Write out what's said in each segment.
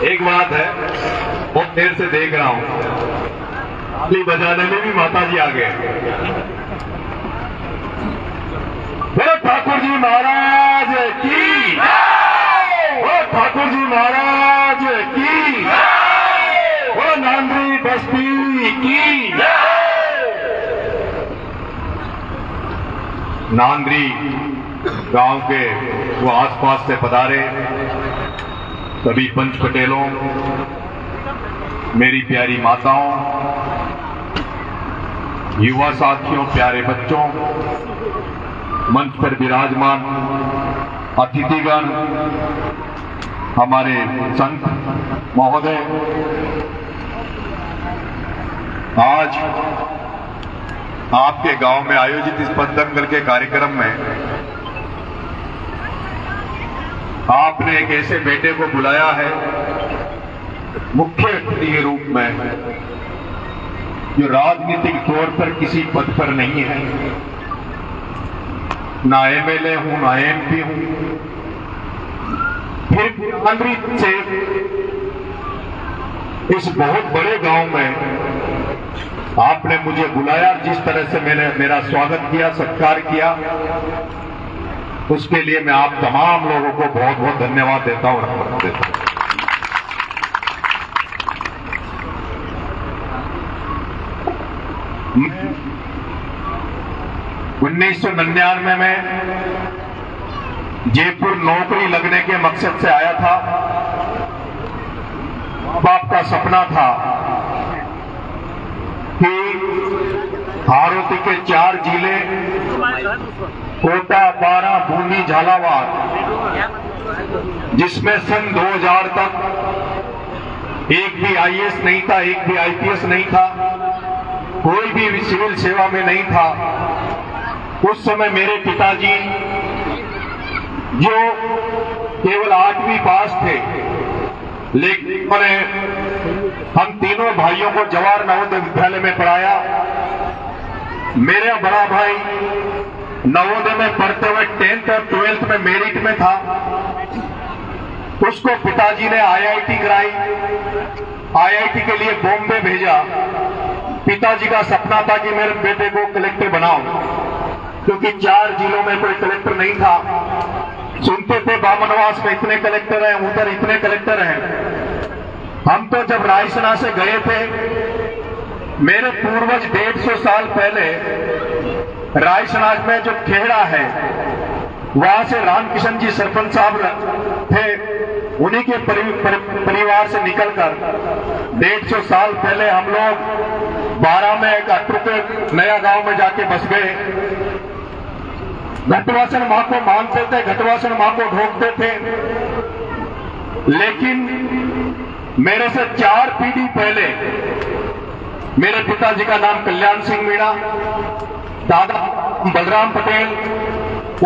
एक बात है, बहुत देर से देख रहा हूं, ताली बजाने में भी माता जी आ गए। बोलो ठाकुर जी महाराज की, बोलो ठाकुर जी महाराज की, बोलो नांद्री बस्ती की। नांद्री गांव के वो आसपास से पधारे सभी पंच पटेलों, मेरी प्यारी माताओं, युवा साथियों, प्यारे बच्चों, मंच पर विराजमान अतिथिगण, हमारे संत महोदय, आज आपके गांव में आयोजित इस पथ दंगल के कार्यक्रम में आपने एक ऐसे बेटे को बुलाया है मुख्य अतिथि के रूप में जो राजनीतिक तौर पर किसी पद पर नहीं है, ना एमएलए हूं ना एमपी हूं, फिर नांद्री से इस बहुत बड़े गांव में आपने मुझे बुलाया, जिस तरह से मैंने मेरा स्वागत किया, सत्कार किया, उसके लिए मैं आप तमाम लोगों को बहुत बहुत धन्यवाद देता हूं, नमस्कार देता हूं। 1999 में जयपुर नौकरी लगने के मकसद से आया था। बाप का सपना था कि हारोती के 4 जिले कोटा, बारां, बूंदी, झालावाड़, जिसमें सन 2000 तक एक भी आईएएस नहीं था, एक भी आईपीएस नहीं था, कोई भी सिविल सेवा में नहीं था। उस समय मेरे पिताजी जो केवल 8वीं पास थे, लेकिन हम तीनों भाइयों को जवाहर नवोदय विद्यालय में पढ़ाया। मेरा बड़ा भाई नवोदय में पढ़ते हुए 10th और 12th में मेरिट में था। उसको पिताजी ने आईआईटी कराई, आईआईटी के लिए बॉम्बे भेजा। पिताजी का सपना था कि मेरे बेटे को कलेक्टर बनाओ, क्योंकि 4 जिलों में कोई कलेक्टर नहीं था। सुनते थे बामनवास में इतने कलेक्टर हैं, उधर इतने कलेक्टर हैं। हम तो जब रायसेना से गए थे, मेरे पूर्वज 150 साल पहले रायसेना में जो खेड़ा है, वहां से रामकिशन जी सरपंच साहब थे, उन्हीं के परिवार से निकलकर 150 साल पहले हम लोग 12 में एक अटरू के नया गांव में जाके बस गए। घटवासन मां को मानते थे, घटवासन मां को ढोकते थे, लेकिन मेरे से 4 पीढ़ी पहले मेरे पिताजी का नाम कल्याण सिंह मीणा, दादा बलराम पटेल,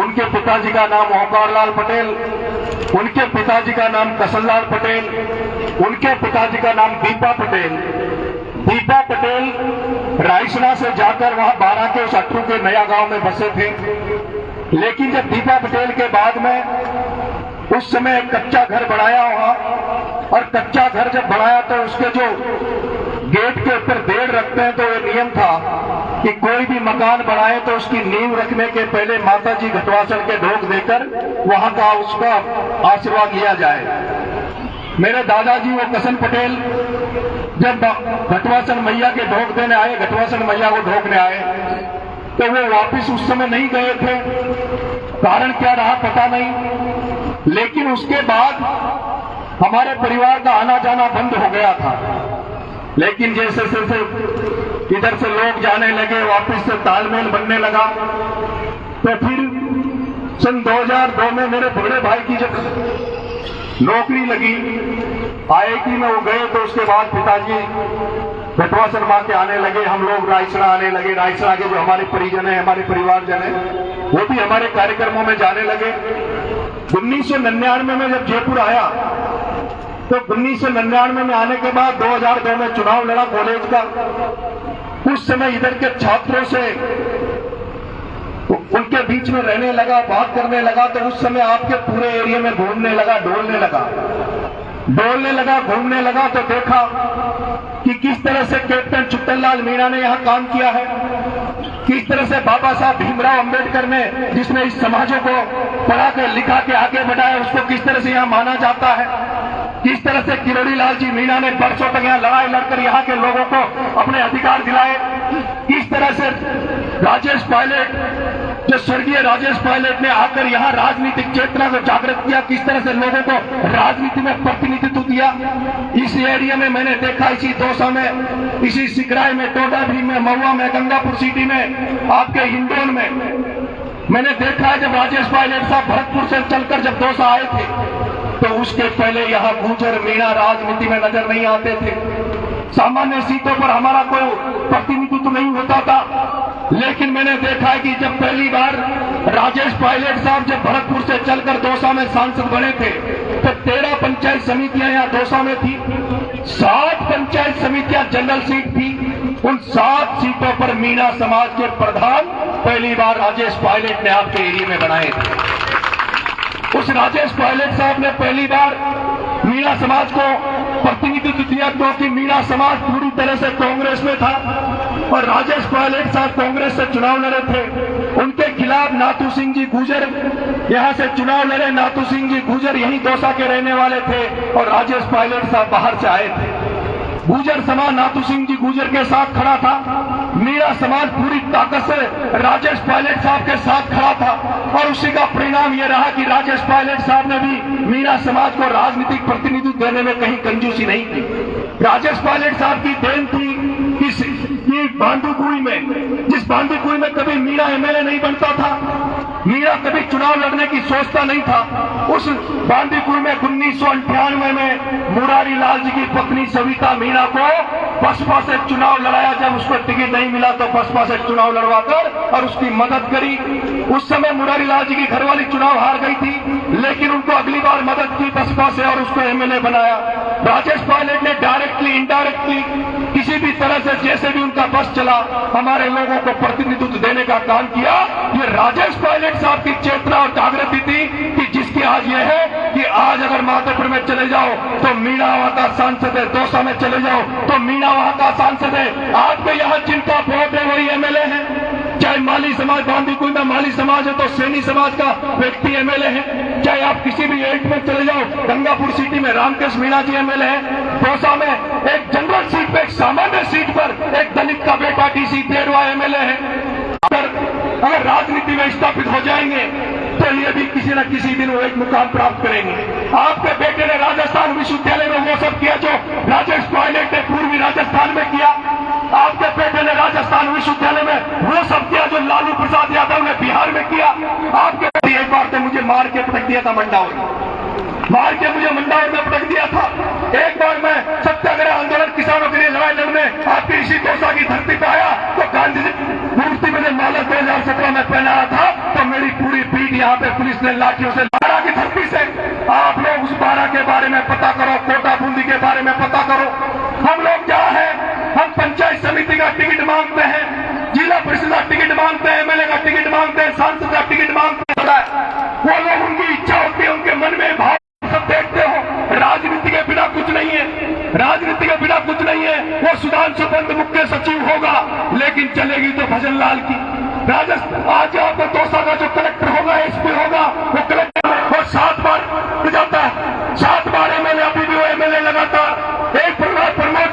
उनके पिताजी का नाम ओंकार लाल पटेल, उनके पिताजी का नाम कसनलाल पटेल, उनके पिताजी का नाम दीपा पटेल। दीपा पटेल रायसेना से जाकर वहां 12 के उस अटरू के नया गांव में बसे थे। लेकिन जब दीपा पटेल के बाद में उस समय एक कच्चा घर बनाया हुआ, और कच्चा घर जब बनाया तो उसके जो गेट के ऊपर देड़ रखते हैं, तो ये नियम था कि कोई भी मकान बनाए तो उसकी नींव रखने के पहले माता जी घटवासन के ढोक देकर वहां का उसका आशीर्वाद लिया जाए। मेरे दादाजी वो कसन पटेल जब घटवासन मैया के ढोक देने आए, घटवासन मैया को ढोकने आए, तो वो वापिस उस समय नहीं गए थे। कारण क्या रहा पता नहीं, लेकिन उसके बाद हमारे परिवार का आना जाना बंद हो गया था। लेकिन जैसे जैसे इधर से लोग जाने लगे, वापस से तालमेल बनने लगा, तो फिर सन 2002 में मेरे बड़े भाई की जब नौकरी लगी, आईआईटी में वो गए, तो उसके बाद पिताजी घटवासन मां के आने लगे, हम लोग रायसेना आने लगे। रायसेना के जो हमारे परिजन है, हमारे परिवारजन है, वो भी हमारे कार्यक्रमों में जाने लगे। 1999 में जब जयपुर आया, तो 1999 में आने के बाद 2002 में चुनाव लड़ा कॉलेज का। उस समय इधर के छात्रों से उनके बीच में रहने लगा, बात करने लगा, तो उस समय आपके पूरे एरिया में घूमने लगा, डोलने लगा। बोलने लगा, घूमने लगा तो देखा कि किस तरह से कैप्टन छुट्टनलाल मीणा ने यहां काम किया है, किस तरह से बाबा साहब भीमराव अंबेडकर ने, जिसने इस समाजों को पढ़ा कर लिखा के आगे बढ़ाया, उसको किस तरह से यहां माना जाता है, किस तरह से किरोड़ी लाल जी मीणा ने बरसों तक यहां लड़ाई लड़कर यहां के लोगों को अपने अधिकार दिलाए, किस तरह से राजेश पायलट, जो स्वर्गीय राजेश पायलट ने आकर यहां राजनीतिक चेतना को जागृत किया, किस तरह से लोगों को राजनीति में प्रतिनिधित्व दिया। इस एरिया में मैंने देखा, इसी दौसा में, इसी सिकराय में, टोडा भीम में, महुआ में, गंगापुर सिटी में, आपके हिंडोन में मैंने देखा है जब राजेश पायलट साहब भरतपुर से चलकर जब दौसा आए थे तो उसके पहले यहां गुर्जर मीणा राजनीति में नजर नहीं आते थे। सामान्य सीटों पर हमारा कोई प्रतिनिधित्व नहीं होता था, लेकिन मैंने देखा है कि जब पहली बार राजेश पायलट साहब जब भरतपुर से चलकर दौसा में सांसद बने थे तो 13 पंचायत समितियां यहां दौसा में थी, 7 पंचायत समितियां जनरल सीट थी। उन 7 सीटों पर मीणा समाज के प्रधान पहली बार राजेश पायलट ने आपके एरिया में बनाए थे। उस राजेश पायलट साहब ने पहली बार मीणा समाज को प्रतिनिधित्व दिया, क्योंकि मीणा समाज पूरी तरह से कांग्रेस में था और राजेश पायलट साहब कांग्रेस से चुनाव लड़े थे। उनके खिलाफ नाथू सिंह जी गुर्जर यहां से चुनाव लड़े। नाथू सिंह जी गुर्जर यहीं दौसा के रहने वाले थे और राजेश पायलट साहब बाहर से आए थे। गुर्जर समाज नाथू सिंह जी गुर्जर के साथ खड़ा था, मीणा समाज पूरी ताकत से राजेश पायलट साहब के साथ खड़ा था और उसी का परिणाम यह रहा कि राजेश पायलट साहब ने भी मीणा समाज को राजनीतिक प्रतिनिधित्व देने में कहीं कंजूसी नहीं की। राजेश पायलट साहब की देन थी कि बांदीकुई में, जिस बांदीकुई में कभी मीणा एमएलए नहीं बनता था, मीणा कभी चुनाव लड़ने की सोचता नहीं था, उस बांदीकुई में 1998 में मुरारी लाल जी की पत्नी सविता मीणा को बसपा से चुनाव लड़ाया। जब उसको टिकट नहीं मिला तो बसपा से चुनाव लड़वाकर और उसकी मदद करी। उस समय मुरारी लाल जी की घरवाली चुनाव हार गई थी, लेकिन उनको अगली बार मदद की बसपा से और उसको एमएलए बनाया। राजेश पायलट ने डायरेक्टली इनडायरेक्टली किसी भी तरह से जैसे भी उनका बस चला हमारे लोगों को प्रतिनिधित्व देने का काम किया। ये राजेश पायलट साहब की चेतना और जागृति थी कि जिसकी आज ये है कि आज अगर माधोपुर में चले जाओ तो मीणा वहां का सांसद है, दौसा में चले जाओ तो मीणा वहां का सांसद है। आज भी यहाँ जिनका वोट है वही एमएलए है। चाहे माली समाज बांदीकुई में माली समाज है तो सैनी समाज का व्यक्ति एमएलए है। चाहे आप किसी भी एट में चले जाओ, गंगापुर सिटी में रामकृष्ण मीणा जी एमएलए है। दौसा में एक जनरल सीट पे, एक सामान्य सीट पर एक दलित का बेटा टीसी देरवा एमएलए है। अगर राजनीति में स्थापित हो जाएंगे तो ये भी किसी न किसी दिन वो एक मुकाम प्राप्त करेंगे। आपके बेटे ने राजस्थान विश्वविद्यालय में वो सब किया जो राजेश पायलट ने पूर्वी राजस्थान में किया। आपके बेटे ने राजस्थान विश्वविद्यालय में वो सब किया जो लालू प्रसाद यादव ने बिहार में किया। आपके बेटे एक बार तो मुझे मार के पटक दिया था, मंडावर मार के मुझे मंडावर में पटक दिया था। एक बार मैं सत्याग्रह आंदोलन किसानों के लिए लड़ाई लड़ने आपकी इसी दौसा की धरती पे आया तो गांधी जी मूर्ति में माला 2017 में पहनाया था तो मेरी पूरी पीठ यहाँ पे पुलिस ने लाठियों से, बारह की धरती से। आप लोग उस 12 के बारे में पता करो, कोटा बूंदी के बारे में पता करो। हम लोग क्या है, हम पंचायत समिति का टिकट मांगते हैं, जिला परिषद का टिकट मांगते हैं, एमएलए का टिकट मांगते हैं, सांसद का टिकट मांगते हैं। वो लोग उनकी इच्छा होती है, उनके मन में भाव सब देखते हो। राजनीति के बिना कुछ नहीं है, राजनीति के बिना कुछ नहीं है। वो सुधांशु पंत मुख्य सचिव होगा लेकिन चलेगी तो भजन लाल की। राजस्थान आज यहाँ पे दौसा का जो कलेक्टर होगा, एसपी होगा, वो कलेक्टर वो 7 बार जाता है, 7 बार एमएलए, अभी भी वो एमएलए लगातार। एक प्रमोद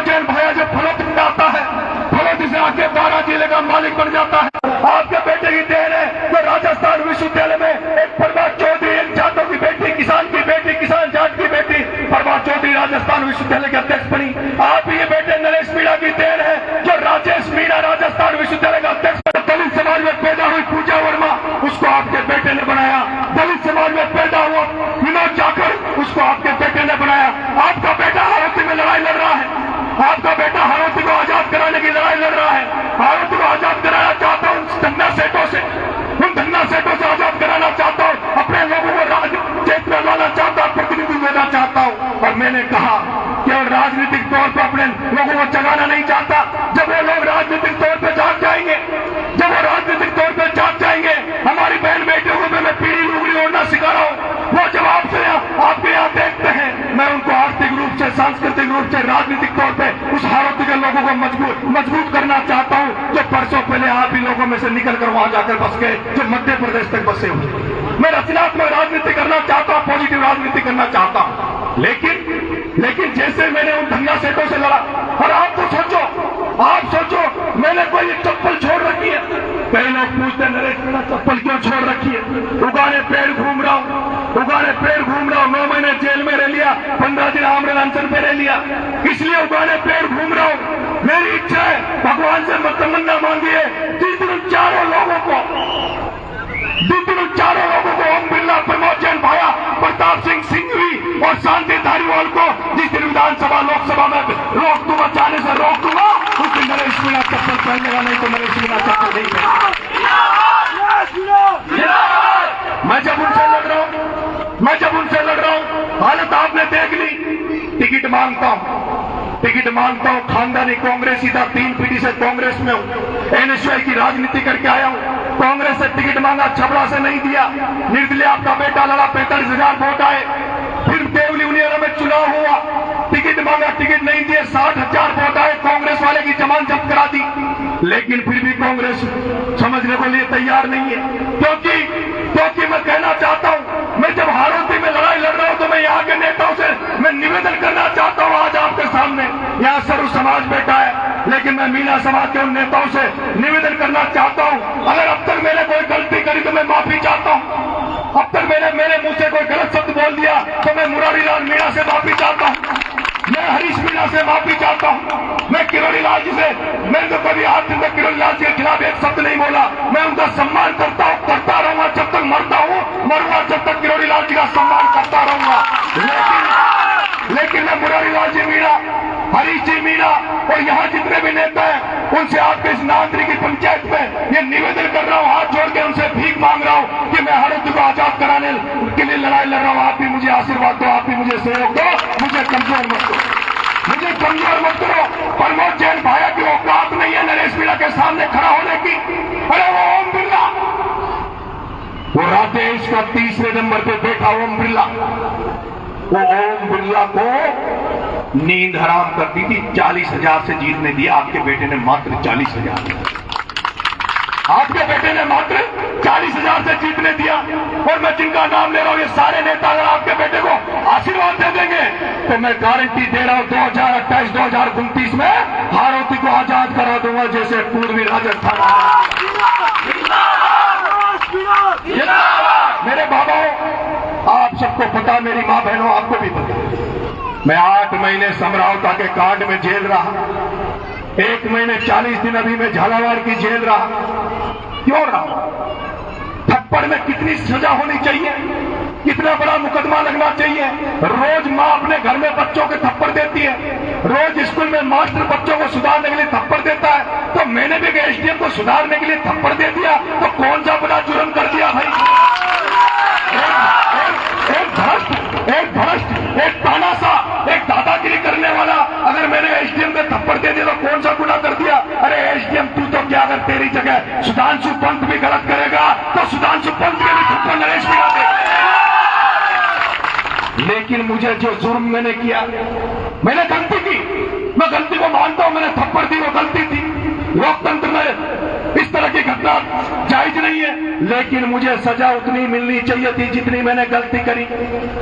जैन भाया जो फलोदी से आता है, फलोदी से आके 12 जिले का मालिक बन जाता है। आपके बेटे की देन है जो राजस्थान विश्वविद्यालय में एक प्रभात चौधरी, एक जाटों की बेटी, किसान की बेटी, किसान जाट की बेटी प्रभात चौधरी राजस्थान विश्वविद्यालय के अध्यक्ष बनी। आप ये बेटे नरेश मीणा की देन है जो राजेश मीणा राजस्थान विश्वविद्यालय का अध्यक्ष। दलित समाज में पैदा हुई पूजा वर्मा, उसको आपके बेटे ने बनाया। दलित समाज में पैदा हुआ विनोद जाखड़, उसको आपके बेटे ने बनाया। आपका बेटा हारोती में लड़ाई लड़ रहा है, आपका बेटा हारोती को आजाद कराने की लड़ाई लड़ रहा है। हारोती को आजाद कराना चाहता हूँ धन्ना सेठों से, उन धन्ना सेठों से आजाद कराना चाहता हूँ, अपने लोगों को राज चेतना लाना चाहता हूँ, प्रतिनिधित्व देना चाहता हूँ। और मैंने कहा कि और राजनीतिक तौर पर अपने लोगों को जगाना नहीं चाहता। जब वो लोग राजनीतिक तौर पर जाग जाएंगे, जब वो राजनीतिक तौर पर जाग जाएंगे, हमारी बहन बेटियों को मैं पीली लुगड़ी ओढ़ना सिखा रहा हूँ, वो जब आपसे आपके को मजबूत करना चाहता हूं, जो परसों पहले आप ही लोगों में से निकल कर वहां जाकर बस गए, जो मध्य प्रदेश तक बसे हुए। मैं रचनात्मक राजनीति करना चाहता हूं, पॉजिटिव राजनीति करना चाहता हूं, लेकिन जैसे मैंने उन धंगा सेठों से लड़ा, और आप सोचो मैंने कोई चप्पल छोड़ रखी है? कई लोग पूछते नरेश मीणा चप्पल क्यों छोड़ रखी है? उगाने पेड़ घूम रहा हूं, 9 महीने जेल में रह लिया, 15 दिन आमरण अनशन पे रह लिया, इसलिए उगाने पेड़ घूम रहा हूं। मेरी इच्छा है, भगवान से तमन्ना मांगी है, जिस दिन चारों लोगों को ओम बिरला, प्रमोद जैन भाया, प्रताप सिंह सिंघवी और शांति धारीवाल को जिस दिन विधानसभा लोकसभा में रोक दूंगा, जाने से रोक दूंगा, उस दिन नरेश मीणा चप्पल पहनेगा, नहीं तो नरेश मीणा चप्पल नहीं पहनेगा। मैं जब उनसे लड़ रहा हूं, हालत आपने देख ली। टिकट मांगता हूं, खानदानी कांग्रेस, सीधा 3 पीढ़ी से कांग्रेस में हूं, एनएसयूआई की राजनीति करके आया हूं। कांग्रेस से टिकट मांगा, छबड़ा से नहीं दिया। निर्दलीय आपका बेटा लड़ा, 45,000 वोट आए। फिर देवली यूनियन में चुनाव हुआ, टिकट मांगा, टिकट नहीं दिए, 60,000 वोट आए। कांग्रेस वाले की जमानत जब्त करा दी, लेकिन फिर भी कांग्रेस समझने को लिए तैयार नहीं है, क्योंकि मैं कहना चाहता हूं, मैं जब हारोती में लड़ाई लड़ रहा हूं तो मैं यहाँ के नेताओं से मैं निवेदन करना चाहता हूं। आज आपके सामने यहाँ सर्व समाज बैठा है, लेकिन मैं मीणा समाज के उन नेताओं से निवेदन करना चाहता हूं, अगर अब तक मैंने कोई गलती करी तो मैं माफी चाहता हूं। अब तक मेरे मुंह से कोई गलत शब्द बोल दिया तो मैं मुरारी लाल मीणा से माफी चाहता हूं, मैं हरीश मीणा से माफी चाहता हूं, मैं किरोड़ी लाल जी से, मैंने तो कभी आज तक किरोड़ी लाल जी के खिलाफ एक शब्द नहीं बोला। मैं उनका सम्मान करता रहूंगा जब तक मरता हूं, मरूंगा जब तक किरोड़ी लाल जी का सम्मान करता रहूंगा। लेकिन मैं मुरारी लाल जी मीणा, हरीश जी मीणा और यहाँ जितने भी नेता हैं, उनसे आपके इस नांदरी की पंचायत में ये निवेदन कर रहा हूँ, हाथ जोड़ के उनसे भीख मांग रहा हूँ कि मैं हारोती को आजाद कराने के लिए लड़ाई लड़ रहा हूँ। आप भी मुझे आशीर्वाद दो, आप भी मुझे सहयोग दो, मुझे कमजोर मत करो। प्रमोद जैन भाया की औकात नहीं है नरेश मीणा के सामने खड़ा होने की। अरे वो ओम बिरला, वो राजेश का 3रे नंबर पे बैठा ओम बिरला, वो ओम बिरला को नींद हराम कर दी थी, 40,000 से जीतने दिया। आपके बेटे ने मात्र 40,000, आपके बेटे ने मात्र 40,000 से जीतने दिया। और मैं जिनका नाम ले रहा हूं, ये सारे नेता अगर आपके बेटे को आशीर्वाद दे देंगे तो मैं गारंटी दे रहा हूं 2028-2029 में हारोती को आजाद करा दूंगा, जैसे पूर्वी राजस्थान। मेरे बाबाओं, आप सबको पता, मेरी मां बहनों आपको भी पता, मैं 8 महीने समरावता के कांड में जेल रहा, 1 महीने 40 दिन अभी मैं झालावाड़ की जेल रहा। क्यों रहा? थप्पड़ में कितनी सजा होनी चाहिए, कितना बड़ा मुकदमा लगना चाहिए। रोज माँ अपने घर में बच्चों के थप्पड़ देती है, रोज स्कूल में मास्टर बच्चों को सुधारने के लिए थप्पड़ देता है, तो मैंने भी एसडीएम को सुधारने के लिए थप्पड़ दे दिया, तो कौन सा बड़ा जुर्म कर दिया भाई? एक भ्रष्ट, एक तानासा, एक दादागिरी करने वाला अगर मैंने एसडीएम में थप्पड़ दे दिया तो कौन सा गुनाह कर दिया? अरे एसडीएम तू तो क्या, अगर तेरी जगह सुधांशु पंत भी गलत करेगा तो सुधांशु पंत के भी थप्पड़ नरेश मीणा दे। लेकिन मुझे जो जुर्म मैंने किया, मैंने गलती की, मैं गलती को मानता हूं, मैंने थप्पड़ दी, वो गलती थी। लोकतंत्र में इस तरह की घटना जायज नहीं है, लेकिन मुझे सजा उतनी मिलनी चाहिए थी जितनी मैंने गलती करी।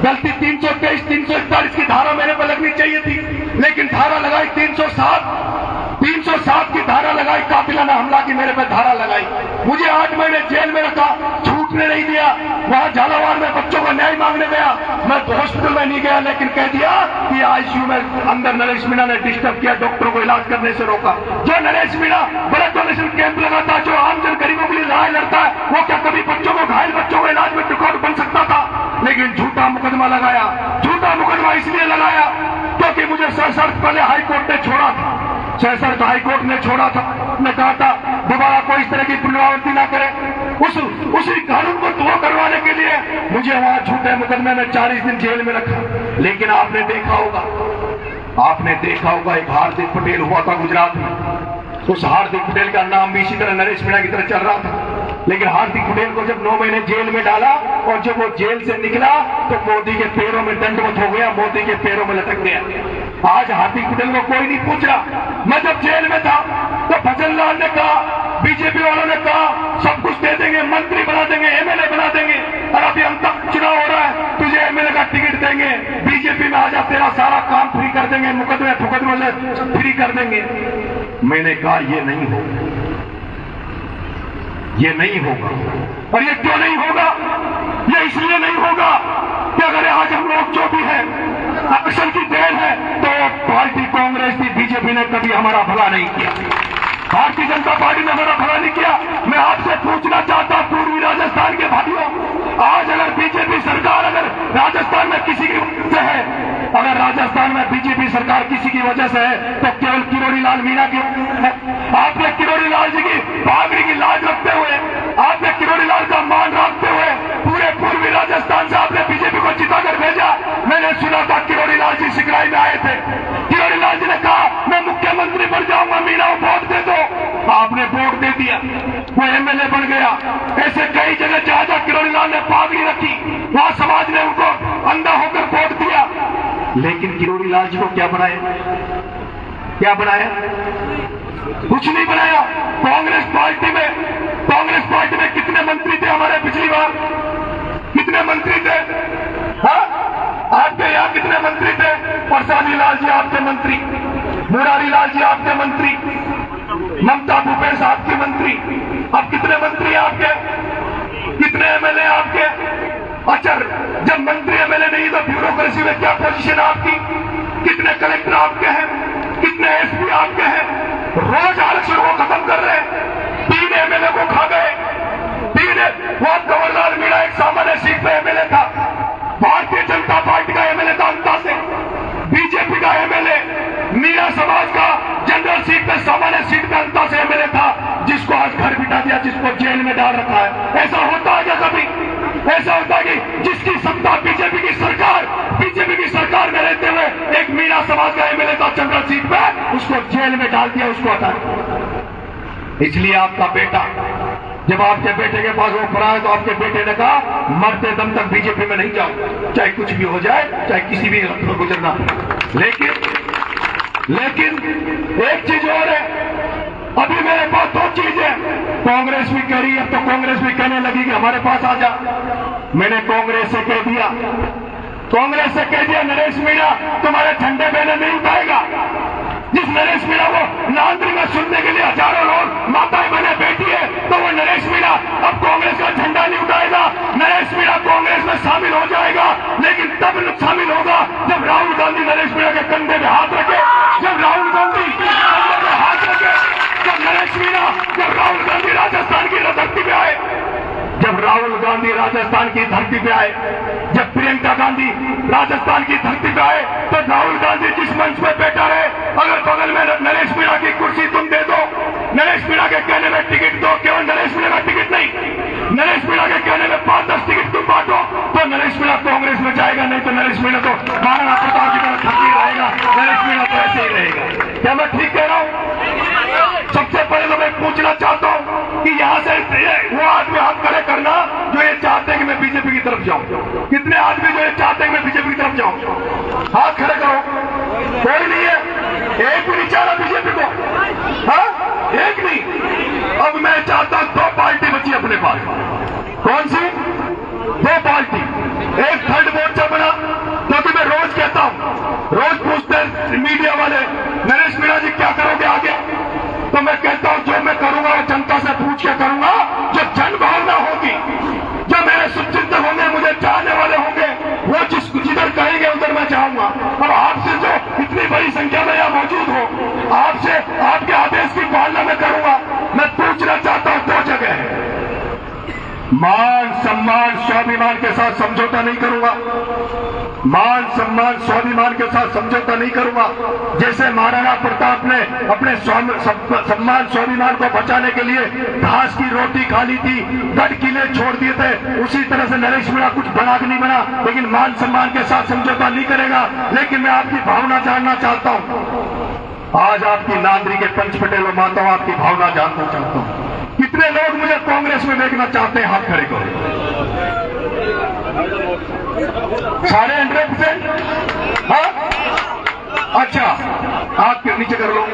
गलती 323, 341 की धारा मेरे पर लगनी चाहिए थी, लेकिन धारा लगाई 307 की धारा लगाई, कातिलाना हमला की मेरे पे धारा लगाई। मुझे 8 महीने जेल में रखा, छूटने नहीं दिया। वहां झालावाड़ में बच्चों का न्याय मांगने गया, मैं हॉस्पिटल में नहीं गया, लेकिन कह दिया कि आईसीयू में अंदर नरेश मीणा ने डिस्टर्ब किया, डॉक्टरों को इलाज करने से रोका। जो नरेश मीणा बड़ा डोनेशन कैंप लगाता, जो आमजन गरीबों के लिए लड़ाई लड़ता है, वो क्या कभी बच्चों को, घायल बच्चों को इलाज में रुकावट बन सकता था? लेकिन झूठा मुकदमा लगाया। झूठा मुकदमा इसलिए लगाया क्योंकि मुझे सशर्त पहले हाईकोर्ट ने छोड़ा था, सशर्त हाईकोर्ट ने छोड़ा था, ने कहा था दोबारा कोई इस तरह की पुनरावृत्ति ना करे। उसी कानून को धो करवाने के लिए मुझे वहां झूठे मुकदमे में 40 दिन जेल में रखा। लेकिन आपने देखा होगा एक हार्दिक पटेल हुआ था गुजरात में, उस हार्दिक पटेल का नाम भी इसी तरह नरेश मीणा की तरह चल रहा था। लेकिन हार्दिक पटेल को जब 9 महीने जेल में डाला और जब वो जेल से निकला तो मोदी के पैरों में दंडवत हो गया, मोदी के पैरों में लटक गया। आज हार्दिक पटेल को कोई नहीं पूछ रहा। मैं जब जेल में था तो भजन लाल ने कहा, बीजेपी वालों ने कहा सब कुछ दे देंगे, मंत्री बना देंगे, एमएलए बना देंगे, और अभी अंतर चुनाव हो रहा है, तुझे एमएलए का टिकट देंगे, बीजेपी में आ जा, तेरा सारा काम फ्री कर देंगे, मुकदमे फुकदमे फ्री कर देंगे। मैंने कहा ये नहीं होगा, ये नहीं होगा। और ये क्यों नहीं होगा? ये इसलिए नहीं होगा कि अगर आज हम लोग जो भी है अक्सर की देन है, तो पार्टी कांग्रेस की बीजेपी ने कभी हमारा भला नहीं किया, भारतीय जनता पार्टी ने हमारा भला नहीं किया। मैं आपसे पूछना चाहता हूं पूर्वी राजस्थान के भाइयों, आज अगर बीजेपी सरकार अगर राजस्थान में किसी की वजह से है, अगर राजस्थान में बीजेपी सरकार किसी की वजह से है तो केवल किरोड़ी लाल मीणा की है। आपने किरोड़ी लाल जी की पागड़ी की लाज रखते हुए, आपने किरोड़ी लाल का मान रखते हुए पूरे पूर्वी राजस्थान से आपने बीजेपी को जिताकर भेजा। मैंने सुना था किरोड़ी लाल जी सिकराई में आए थे, किरोड़ी लाल जी ने कहा मैं मुख्यमंत्री बन जाऊंगा, मीणा को वोट दे दो। आपने वोट दे दिया, वो एमएलए बन गया। ऐसे कई जगह जहां जहां किरोड़ी लाल ने पागड़ी रखी वहां समाज ने उनको अंधा होकर वोट दिया। लेकिन किरोड़ी लाल जी को क्या बनाया? क्या बनाया? कुछ नहीं बनाया। कांग्रेस पार्टी में कितने मंत्री थे हमारे पिछली बार? कितने मंत्री थे? हाँ? आपके यहाँ कितने मंत्री थे? परसादी लाल जी आपके मंत्री, मुरारी लाल जी आपके मंत्री, ममता भूपेश आपके मंत्री। अब कितने मंत्री आपके? कितने एमएलए आपके? अच्छा, जब मंत्री एमएलए नहीं तो ब्यूरोक्रेसी में क्या पोजीशन आपकी? कितने कलेक्टर आपके हैं? कितने एसपी आपके हैं? रोज आरक्षण को खत्म कर रहे हैं। 3 एमएलए को खा गए। 3 वहां कंवरलाल मीणा एक सामान्य सीट पे एमएलए था, भारतीय जनता पार्टी का एमएलए था अंता से, बीजेपी का एमएलए मीणा समाज का जनरल सीट पे सामान्य सीट पे अंता से एमएलए था, जिसको आज घर बिठा दिया, जिसको जेल में डाल रखा है। ऐसा होता है क्या कभी? ऐसा होता है कि जिसकी सत्ता बीजेपी की सरकार में रहते हुए एक मीणा समाज का एमएलए था जनरल सीट पे, उसको जेल में डाल दिया, उसको हटा दिया। इसलिए आपका बेटा, जब आपके बेटे के पास वो पड़ा है तो आपके बेटे ने कहा मरते दम तक बीजेपी में नहीं जाऊं, चाहे कुछ भी हो जाए, चाहे किसी भी रक्त में गुजरना। लेकिन एक चीज और है, अभी मेरे पास 2 चीजें। कांग्रेस भी कह रही है, तो कांग्रेस भी कहने लगी कि हमारे पास आ जा। मैंने कांग्रेस से कह दिया नरेश मीणा तुम्हारे झंडे पहले नहीं उठाएगा। जिस नरेश मीणा को नांद्री में सुनने के लिए हजारों लोग माताएं बहने बैठी है, तो वो नरेश मीणा अब कांग्रेस का झंडा नहीं उठाएगा। नरेश मीणा कांग्रेस में शामिल हो जाएगा, लेकिन तब शामिल होगा जब राहुल गांधी नरेश मीणा के कंधे में हाथ रखे। जब राहुल गांधी कंधे में हाथ रखे, जब नरेश मीणा, जब राहुल गांधी राजस्थान की धरती पे आए, जब राहुल गांधी राजस्थान की धरती पे आए, जब प्रियंका गांधी राजस्थान की धरती पे आए, तो राहुल गांधी जिस मंच पे बैठा रहे, अगर बगल में नरेश मीणा की कुर्सी तुम दे दो, नरेश मीणा के कहने में टिकट दो, केवल नरेश मीणा का टिकट नहीं, नरेश मीणा के कहने में 5-10 टिकट तुम बांटो, तो नरेश मीणा कांग्रेस में जाएगा। नहीं तो नरेश मीणा तो महाराणा प्रताप की तरह थकी रहेगा, नरेश मीणा तो ऐसे ही रहेगा। क्या मैं ठीक कह रहा हूं? सबसे पहले तो मैं पूछना चाहता हूं कि यहां से वो आदमी हाथ खड़े करना जो ये चाहते हैं कि मैं बीजेपी की तरफ जाऊं। कितने आदमी जो ये चाहते हैं कि मैं बीजेपी की तरफ जाऊं? हाथ खड़े करो। कोई नहीं है, एक भी नहीं चाह रहा बीजेपी को। हाँ, एक नहीं। अब मैं चाहता हूं 2 पार्टी बची अपने पास। कौन सी? 2 पार्टी। एक थर्ड मोर्चा बना, क्योंकि मैं रोज कहता हूं, रोज पूछते हैं मीडिया वाले नरेश मीणा जी क्या करोगे आगे, तो मैं कहता हूं जो मैं करूंगा वो जनता से पूछ के करूंगा। जो जन भावना होगी, जो मेरे शुभचिंतक होंगे, मुझे चाहने वाले होंगे, वो जिधर कहेंगे उधर मैं जाऊंगा। और आपसे जो इतनी बड़ी संख्या में यहां मौजूद हो, आपसे आपके आदेश की पालना मैं करूंगा। मैं पूछना चाहता हूं 2 जगह है, मान सम्मान स्वाभिमान के साथ समझौता नहीं करूंगा। मान सम्मान स्वाभिमान के साथ समझौता नहीं करूंगा। जैसे महाराणा प्रताप ने अपने सम्मान स्वाभिमान को बचाने के लिए घास की रोटी खा ली थी, गढ़ किले छोड़ दिए थे, उसी तरह से नरेश मीणा कुछ बना के नहीं बना, लेकिन मान सम्मान के साथ समझौता नहीं करेगा। लेकिन मैं आपकी भावना जानना चाहता हूं, आज आपकी नांद्री के पंच पटेल माताओं आपकी भावना जानना चाहता हूं। कितने लोग मुझे कांग्रेस में देखना चाहते हैं? हाथ खड़े करो। 100%? हाँ, अच्छा, हाथ के नीचे कर लो।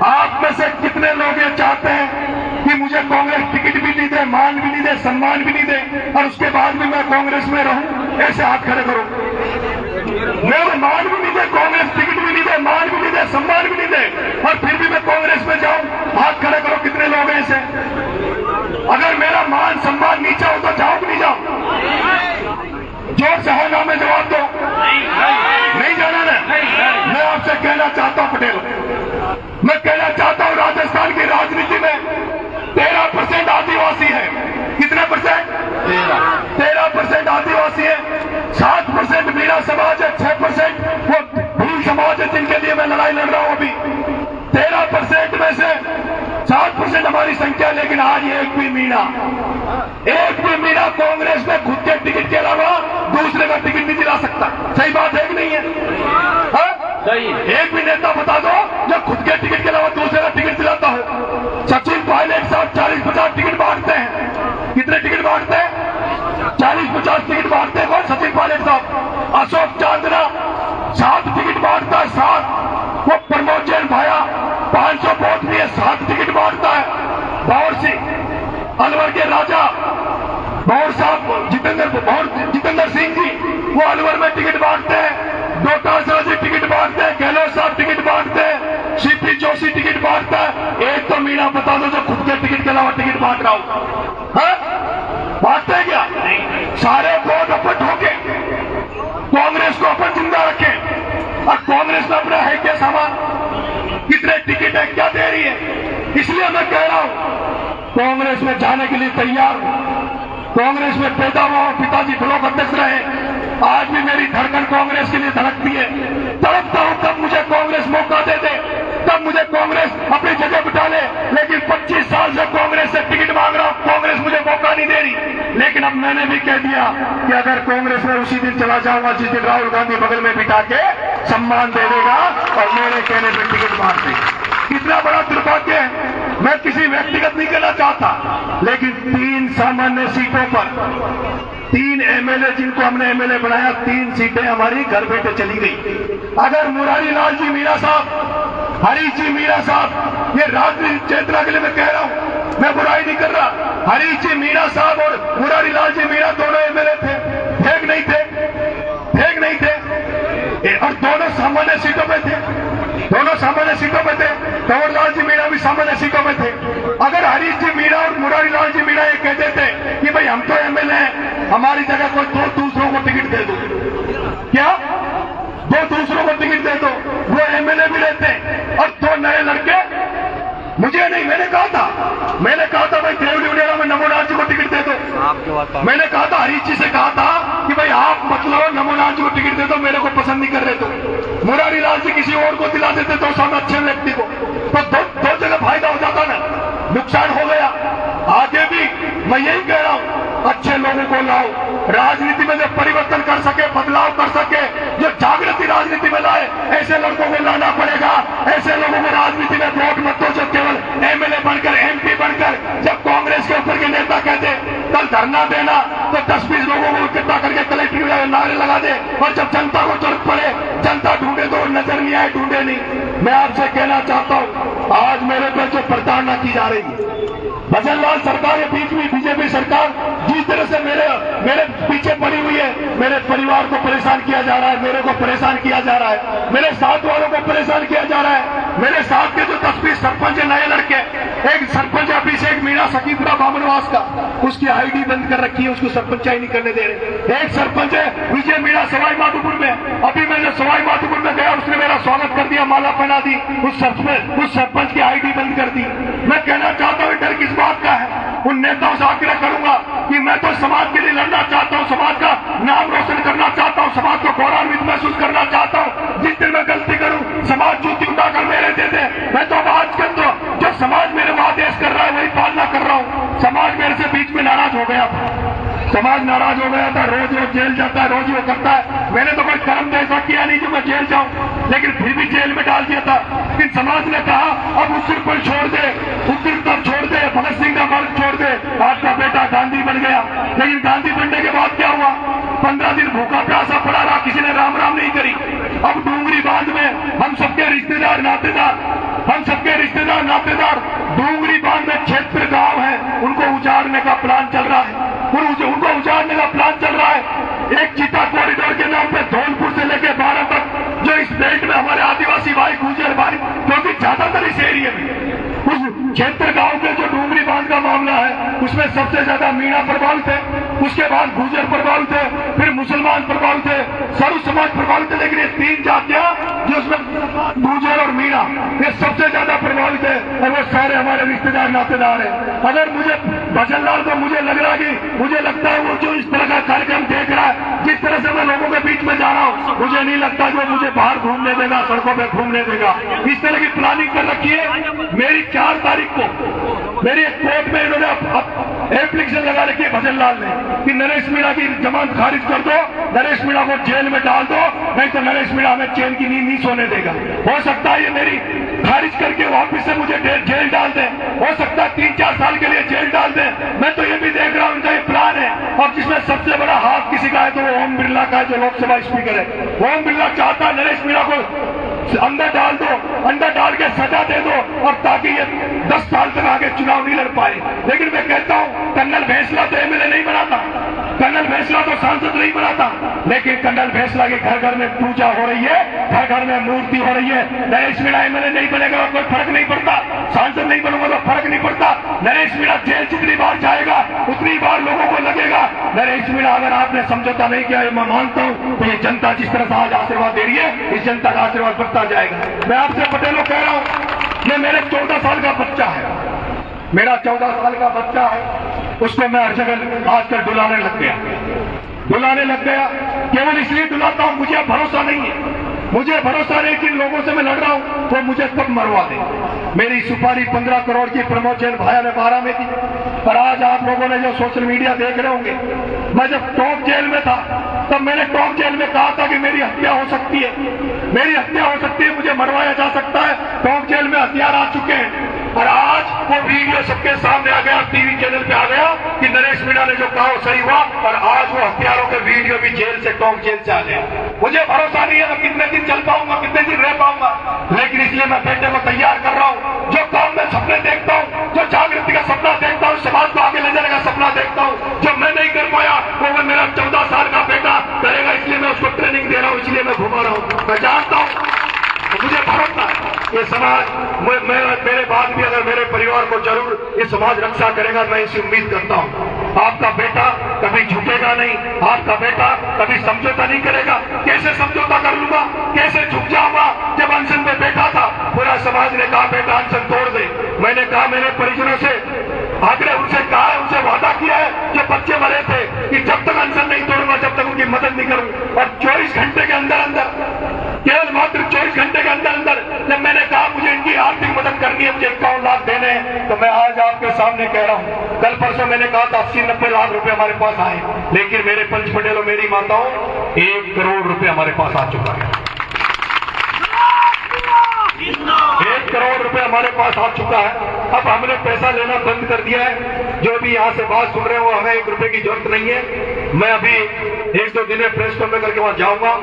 आप में से कितने लोग ये चाहते हैं कि मुझे कांग्रेस टिकट भी नहीं दे, मान भी नहीं दे, सम्मान भी नहीं दे, और उसके बाद भी मैं कांग्रेस में रहूं? ऐसे हाथ खड़े करो। मेरे मान भी नहीं दे, कांग्रेस टिकट भी नहीं दे, मान भी नहीं दे, सम्मान भी नहीं दे, और फिर भी मैं कांग्रेस में जाऊं? हाथ खड़े करो। कितने लोग हैं ऐसे? अगर मेरा मान सम्मान नीचा हो तो जाऊं कि नहीं जाऊं? जोर से होना में जवाब दो। नहीं जाना ना? मैं आपसे कहना चाहता हूं पटेल, मैं कहना चाहता हूं राजस्थान की राजनीति में 13% आदिवासी है। कितने परसेंट? 13% आदिवासी है, 7% मीणा समाज है, 6% वो भील समाज है जिनके लिए मैं लड़ाई लड़ रहा हूं अभी। 13% में से 7% हमारी संख्या, लेकिन आज एक भी मीणा कांग्रेस में खुद के टिकट के अलावा दूसरे का टिकट नहीं दिला सकता। सही बात है कि नहीं है? सही। एक भी नेता बता दो जो खुद के टिकट के अलावा दूसरे का टिकट दिलाता हो। सचिन पायलट साहब 40-50 टिकट बांटते हैं। कितने टिकट बांटते हैं? 40-50 टिकट बांटते हैं। कौन? सचिन पायलट साहब। अशोक चांदना 7 टिकट बांटता है, 7। वो प्रमोद जैन भाया 500 वोट लिए 7 टिकट बांटता है। भौर सिंह अलवर के राजा भौर साहब जितेंद्र सिंह जी वो अलवर में टिकट बांटते हैं। डोटासरा जी टिकट बांटते हैं, गहलोत साहब टिकट बांटते हैं, सीपी जोशी टिकट बांटता है। एक तो मीणा बता दो जो खुद के टिकट के अलावा टिकट बांट रहा हूं। बांटते हैं क्या? सारे वोट अपन ठोके, कांग्रेस को अपन जिंदा रखें, और कांग्रेस में अपना है क्या सामान? कितने टिकट है, क्या दे रही है? इसलिए मैं कह रहा हूं कांग्रेस में जाने के लिए तैयार हूं। कांग्रेस में पैदा हुआ, पिताजी ब्लॉक अध्यक्ष रहे। आज भी मेरी धड़कन कांग्रेस के लिए धड़कती है। तड़पता हूं कब मुझे कांग्रेस मौका दे दे, तब मुझे कांग्रेस अपनी जगह बिठा ले। लेकिन 25 साल से कांग्रेस से टिकट मांग रहा हूं, कांग्रेस मुझे मौका नहीं दे रही। लेकिन अब मैंने भी कह दिया कि अगर कांग्रेस में उसी दिन चला जाऊंगा जिस दिन राहुल गांधी बगल में बिठा के सम्मान दे देगा और मेरे कहने पर टिकट मार देगा। कितना बड़ा दुर्भाग्य है। मैं किसी व्यक्तिगत नहीं कहना चाहता, लेकिन 3 सामान्य सीटों पर 3 एमएलए जिनको हमने एमएलए बनाया, 3 सीटें हमारी घर बैठे चली गई। अगर मुरारी लाल जी मीणा साहब, हरीश जी मीणा साहब, ये राजनीतिक चेतना के लिए मैं कह रहा हूं, मैं बुराई नहीं कर रहा। हरीश जी मीणा साहब और मुरारी लाल जी मीणा दोनों एमएलए थे, फेक नहीं थे, फेक नहीं थे, और दोनों सामान्य सीटों पे थे, दोनों सामान्य सीटों पे थे। कंवर लाल जी मीणा भी सामान्य सीटों में थे। अगर हरीश जी मीणा और मुरारी लाल जी मीणा ये कहते थे कि भाई हम तो एमएलए हैं, हमारी जगह कोई 2 दूसरों को टिकट दे दो, क्या 2 दूसरों को टिकट दे दो, वो एमएलए भी रहते, और 2 नए लड़के, मुझे नहीं, मैंने कहा था भाई देवली उड़ेरा में नमोनाथ जी को टिकट दे दो। मैंने कहा था, हरीश जी से कहा था कि भाई आप मतलब नमोनाथ जी को टिकट दे दो, मेरे को पसंद नहीं कर रहे तो। मुरारी लाल जी किसी और को दिला देते तो सामने अच्छे व्यक्ति को, तो दो जगह फायदा हो जाता ना, नुकसान हो गया। आगे भी मैं यही कह रहा हूं, अच्छे लोगों को लाओ, राजनीति में जो परिवर्तन कर सके, बदलाव कर सके, जो जागृति राजनीति में लाए, ऐसे लोगों को लाना पड़ेगा। ऐसे लोगों को राजनीति में वोट मत दो जो केवल एमएलए बनकर, एमपी बनकर, जब कांग्रेस के ऊपर के नेता कहते कल धरना देना तो 10-20 लोगों को इकट्ठा करके कलेक्टर में नारे लगा दे, और जब जनता को जरूरत पड़े, जनता ढूंढे तो नजर नहीं आए, ढूंढे नहीं। मैं आपसे कहना चाहता हूं, आज मेरे पर जो प्रताड़ना की जा रही है, भजनलाल सरकार के बीच में बीजेपी सरकार जिस तरह से मेरे पीछे पड़ी हुई है, मेरे परिवार को परेशान किया जा रहा है, मेरे को परेशान किया जा रहा है, मेरे साथ वालों को परेशान किया जा रहा है। मेरे साथ के जो 10-20 सरपंच है, नए लड़के, एक सरपंच अभिषेक मीणा सकीपुरा बामनवास का, उसकी आईडी बंद कर रखी है, उसको सरपंचाई नहीं करने दे रहे। एक सरपंच है विजय मीणा सवाई माधोपुर में, अभी मैंने सवाई माधोपुर में गया, उसने मेरा स्वागत कर दिया, माला पहना दी, उस सरपंच की आईडी बंद कर दी। मैं कहना चाहता हूँ डर किस बात का है? उन नेताओं से आग्रह करूंगा कि मैं तो समाज के लिए लड़ना चाहता हूं, समाज का नाम रोशन करना चाहता हूं, समाज को गौरवान्वित महसूस करना चाहता हूं। जिस दिन मैं गलती करूं, समाज जूती उठाकर मेरे दे दे, मैं तो आज के तो जो समाज मेरे वहां आदेश कर रहा है वही पालना कर रहा हूं। समाज मेरे से बीच में नाराज हो गया था, समाज नाराज हो गया था, रोज जेल जाता है, रोज वो करता है। मैंने तो कोई कर्म तो ऐसा किया नहीं जो मैं जेल जाऊं, लेकिन फिर भी जेल में डाल दिया था। लेकिन समाज ने कहा अब उत्तर पर छोड़ दे, उत्तर तब छोड़ दे, भगत सिंह का बेटा गांधी बन गया, लेकिन गांधी बनने के बाद क्या हुआ? 15 दिन भूखा प्यासा पड़ा रहा, किसी ने राम राम नहीं करी। अब डूंगरी बांध में हम सबके रिश्तेदार नातेदार डूंगरी बांध में क्षेत्र गांव है, उनको उजाड़ने का प्लान चल रहा है। उनको उजाड़ने का प्लान चल रहा है। एक चीता कॉरिडोर के नाम पे धौलपुर से लेके 12 तक, जो इस बेल्ट में हमारे आदिवासी भाई, गुर्जर भाई, क्योंकि ज्यादातर इस एरिया में उस क्षेत्र गांव के जो डूंगरी बांध का मामला है, उसमें सबसे ज्यादा मीणा प्रभावित है, उसके बाद गुर्जर प्रभावित है, फिर मुसलमान प्रभावित है, सर्व समाज प्रभावित है। लेकिन ये 3 जातियां जो उसमें गुर्जर और मीणा, ये सबसे ज्यादा प्रभावित है और वो सारे हमारे रिश्तेदार नातेदार है। अगर मुझे भजनलाल को मुझे लगता है वो जो इस तरह का कार्यक्रम देख रहा है, जिस तरह से मैं लोगों के बीच में जा रहा हूँ, मुझे नहीं लगता जो मुझे बाहर घूमने देगा, सड़कों पर घूमने देगा। इस तरह की प्लानिंग कर रखी है। मेरी 4 तारीख को मेरी एक कोर्ट में इन्होंने एप्लीकेशन लगा रखी है भजनलाल ने कि नरेश मीणा की जमानत खारिज कर दो, नरेश मीणा को जेल में डाल दो, नहीं तो नरेश मीणा हमें चैन की नींद नहीं सोने देगा। हो सकता है ये मेरी खारिज करके वापिस से मुझे जेल डाल दे, हो सकता है 3-4 साल के लिए जेल डाल दे। मैं तो ये भी देख रहा हूं इनका ये प्लान है। और जिसमें सबसे बड़ा हाथ किसी का है तो वो ओम बिरला का है, जो लोकसभा स्पीकर है। ओम बिरला चाहता है नरेश मीणा को अंदर डाल दो, अंदर डाल के सजा दे दो, और ताकि ये 10 साल तक आगे चुनाव नहीं लड़ पाए। लेकिन मैं कहता हूं कर्नल भैंसला तो एमएलए नहीं बनाता, कर्नल भैंसला तो सांसद नहीं बनाता, लेकिन कर्नल भैंसला के घर घर में पूजा हो रही है, घर घर में मूर्ति हो रही है। नरेश मीणा एमएलए नहीं बनेगा कोई फर्क नहीं पड़ता, सांसद नहीं बनूंगा तो फर्क नहीं पड़ता। नरेश मीणा जेल जितनी बार जाएगा उतनी बार लोगों को लगेगा नरेश मीणा अगर आपने समझौता नहीं किया, मैं मानता हूं, तो ये जनता जिस तरह से आज आशीर्वाद दे रही है, इस जनता का आशीर्वाद बढ़ता जाएगा। मैं आपसे पटेलों कह रहा हूं, ये मेरे 14 साल का बच्चा है, मेरा 14 साल का बच्चा है, उसको मैं हर जगह आजकल डुलाने लग गया। केवल इसलिए डुलाता हूं, मुझे भरोसा नहीं है, मुझे भरोसा नहीं कि लोगों से मैं लड़ रहा हूं वो मुझे कब मरवा दे। मेरी सुपारी 15 करोड़ की प्रमोद जैन भाया ने 12 में थी। पर आज आप लोगों ने जो सोशल मीडिया देख रहे होंगे, मैं जब टॉप जेल में था तब मैंने टॉप जेल में कहा था कि मेरी हत्या हो सकती है, मुझे मरवाया जा सकता है। टॉप जेल में हथियार आ चुके हैं और आज वो वीडियो सबके सामने आ गया, टीवी चैनल पे आ गया कि नरेश मीणा ने जो कहा वो सही हुआ, और आज वो हथियारों के वीडियो भी जेल से, टॉप जेल से आ गया। मुझे भरोसा नहीं है मैं कितने दिन चल पाऊंगा, कितने दिन रह पाऊंगा, लेकिन इसलिए मैं बेटे को तैयार कर रहा हूं। जो काम मैं सपने देखता हूं, जो जागृति का सपना देखता हूं, समाज को आगे ले जाने का सपना देखता हूं, जो मैं नहीं कर पाया वो मेरा 14 साल का बेटा करेगा। इसलिए मैं उसको ट्रेनिंग दे रहा हूं, इसलिए मैं घुमा रहा हूं। मैं जानता हूं, मुझे भरोसा है ये समाज मेरे बाद भी अगर मेरे परिवार को जरूर ये समाज रक्षा करेगा, मैं इसी उम्मीद करता हूं। आपका बेटा कभी झुकेगा नहीं, आपका बेटा कभी समझौता नहीं करेगा। कैसे समझौता कर लूंगा, कैसे झुक जाऊंगा? जब अनशन में बैठा था पूरा समाज ने कहा बेटा अनशन तोड़ दे। मैंने कहा मेरे परिजनों से आग्रह उनसे कहा है, उनसे वादा किया है, जो बच्चे मरे थे कि जब तक अनशन नहीं तोड़ूंगा जब तक उनकी मदद नहीं करूं। और 24 घंटे के अंदर केवल मात्र 24 घंटे के अंदर जब मैंने कहा मुझे इनकी आर्थिक मदद करनी है, मुझे 51 लाख देने हैं, तो मैं आज आपके सामने कह रहा हूं, कल परसों मैंने कहा था 80-90 लाख रुपए हमारे पास आए, लेकिन मेरे पंच पटेलों, मेरी माताओं, 1 करोड़ रुपए हमारे पास आ चुका है। 1 करोड़ रुपए हमारे पास आ चुका है। अब हमने पैसा लेना बंद कर दिया है। जो भी यहाँ से बात सुन रहे हो, हमें 1 रुपए की जरूरत नहीं है। मैं अभी 1-2 दिन में प्रेस कॉन्फ्रेंस करके वहां जाऊंगा।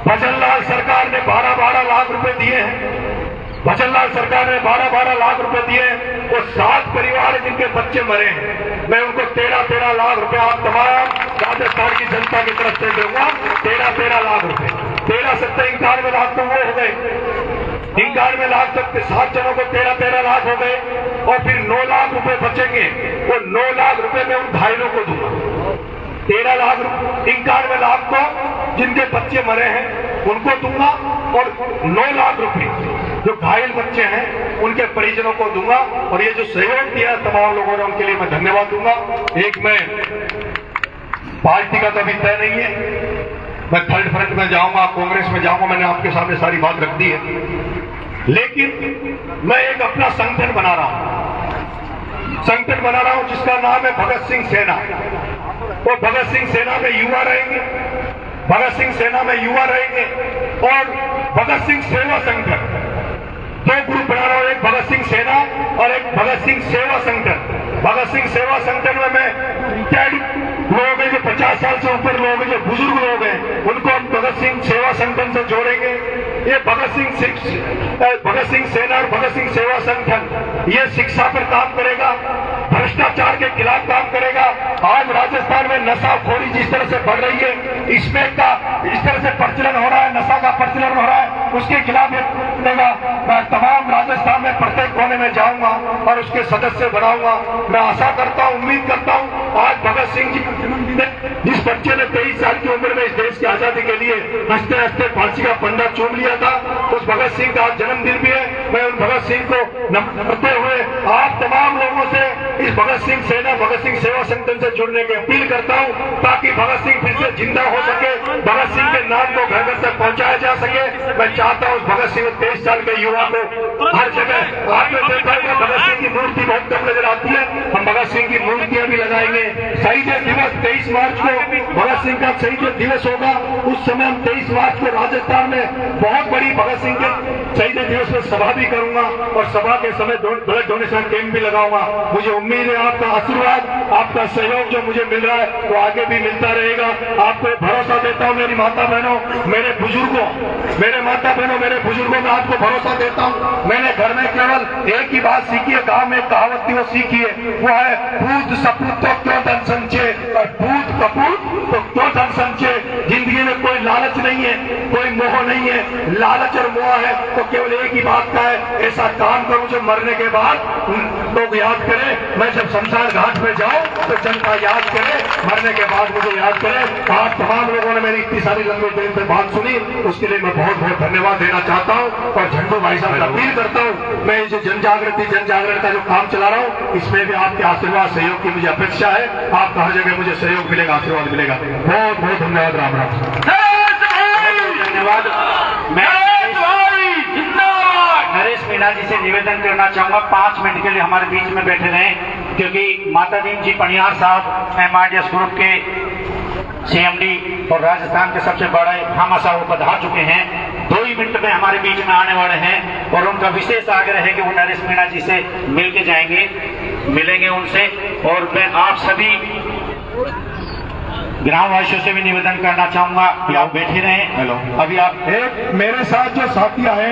भजनलाल सरकार ने 12-12 लाख रुपए दिए हैं। भजनलाल सरकार ने 12-12 लाख रुपए दिए हैं। वो 7 परिवार है जिनके बच्चे मरे हैं। मैं उनको 13-13 लाख रुपए आप तमाम राजस्थान की जनता की तरफ से दूंगा। 13-13 लाख रुपए, 13-17-91 लाख तो वो हो गए। 91 लाख तक 7 जनों को 13-13 लाख हो गए, और फिर 9 लाख रुपए बचेंगे। वो 9 लाख रुपए मैं उन घायलों को दूंगा। 13 लाख 91 लाख को जिनके बच्चे मरे हैं उनको दूंगा, और 9 लाख रुपए जो घायल बच्चे हैं उनके परिजनों को दूंगा। और ये जो सहयोग दिया तमाम लोगों ने, उनके लिए मैं धन्यवाद दूंगा। एक मैं पार्टी का तो अभी तय नहीं है, मैं थर्ड फ्रंट में जाऊंगा, कांग्रेस में जाऊंगा, मैंने आपके सामने सारी बात रख दी है। लेकिन मैं एक अपना संगठन बना रहा हूं जिसका नाम है भगत सिंह सेना। वो भगत सिंह सेना में युवा रहेंगे, भगत सिंह सेना में युवा रहेंगे, और भगत सिंह सेवा संगठन। 2 ग्रुप बना रहा हूं, एक भगत सिंह सेना और एक भगत सिंह सेवा संगठन। भगत सिंह सेवा संगठन में मैं लोग हैं जो 50 साल से ऊपर लोग हैं, जो बुजुर्ग लोग हैं, उनको हम भगत सिंह सेवा संगठन से जोड़ेंगे। ये भगत सिंह सेना और भगत सिंह सेवा संगठन ये शिक्षा पर काम करेगा, भ्रष्टाचार के खिलाफ काम करेगा। आज राजस्थान में नशाखोरी जिस तरह से बढ़ रही है, इसमें का इस तरह से प्रचलन हो रहा है, नशा का प्रचलन हो रहा है, उसके खिलाफ मैं तमाम राजस्थान में प्रत्येक कोने में जाऊंगा और उसके सदस्य बनाऊंगा। मैं आशा करता हूं, उम्मीद करता हूं, आज भगत सिंह जी जिस बच्चे ने 23 साल की उम्र में इस देश की आजादी के लिए हंसते हंसते फांसी का फंदा चूम लिया था, उस भगत सिंह का आज जन्मदिन भी है। मैं उन भगत सिंह को नमन करते हुए आप तमाम लोगों से इस भगत सिंह सेना, भगत सिंह सेवा संगठन से जुड़ने की अपील करता हूं, ताकि भगत सिंह फिर से जिंदा हो सके, भगत सिंह के नाम को घर घर तक पहुंचाया जा सके। मैं चाहता हूं उस भगत सिंह 23 साल के युवा को हर जगह, आपने देखा होगा भगत सिंह की मूर्ति बहुत कम नजर आती है, हम भगत सिंह की मूर्तियां भी लगाएंगे। शहीद दिवस 23 मार्च को भगत सिंह का शहीद दिवस होगा, उस समय हम 23 मार्च को राजस्थान में बहुत बड़ी भगत सिंह के शहीद दिवस में सभा भी करूंगा और सभा के समय ब्लड डोनेशन कैंप भी लगाऊंगा। मुझे उम्मीद है आपका आशीर्वाद, आपका सहयोग जो मुझे मिल रहा है वो आगे भी मिलता रहेगा। आपको भरोसा देता हूं मेरी माता बहनों, मेरे बुजुर्गों, मेरे माता बहनों, मेरे बुजुर्गों में आपको भरोसा देता हूं। मैंने घर में केवल एक ही बात सीखी है, गांव में कहावत थी वो सीखी है, वो है भूत सपूत तो क्यों धन संचय और भूत कपूत तो क्यों धन संचय। जिंदगी में कोई लालच नहीं है, कोई मोह नहीं है, लालच और मोह है तो केवल एक ही बात का है, ऐसा काम करूं जो मरने के बाद लोग याद करें। मैं जब शमशान घाट पे जाऊं तो जनता याद करे, मरने के बाद मुझे याद करे। आप तमाम लोगों ने मेरी इतनी सारी लंबी देर से बात सुनी, उसके लिए मैं बहुत बहुत धन्यवाद देना चाहता हूं और झंडू भाई साहब से अपील करता हूं, मैं ये जो जन जागरण का जो काम चला रहा हूं, इसमें भी आपके आशीर्वाद सहयोग की मुझे अपेक्षा है। आपका हर जगह मुझे सहयोग मिलेगा, आशीर्वाद मिलेगा। बहुत बहुत धन्यवाद। राम राम। धन्यवाद। मैं नरेश मीणा जी से निवेदन करना चाहूंगा 5 मिनट के लिए हमारे बीच में बैठे रहें, क्योंकि माता दीन जी पनियार साहब MRDS ग्रुप के CMD और राजस्थान के सबसे बड़े भामाशाह वो पधार चुके हैं, 2 ही मिनट में हमारे बीच में आने वाले हैं और उनका विशेष आग्रह है कि वो नरेश मीणा जी से मिल के जाएंगे, मिलेंगे उनसे। और मैं आप सभी ग्रामवासियों से भी निवेदन करना चाहूंगा कि आप बैठे रहें। हेलो, अभी आप मेरे साथ जो साथी आए,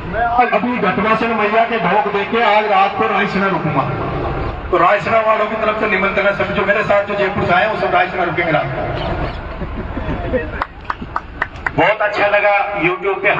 मैं आज अभी घटनासन मैया के भोग देके आज रात को रायसेना रुकूंगा, तो रायसेना वालों की तरफ से निमंत्रण है। सभी जो मेरे साथ जो जयपुर से आए वो सब रायसेना रुकेंगे रात को। बहुत अच्छा लगा YouTube पे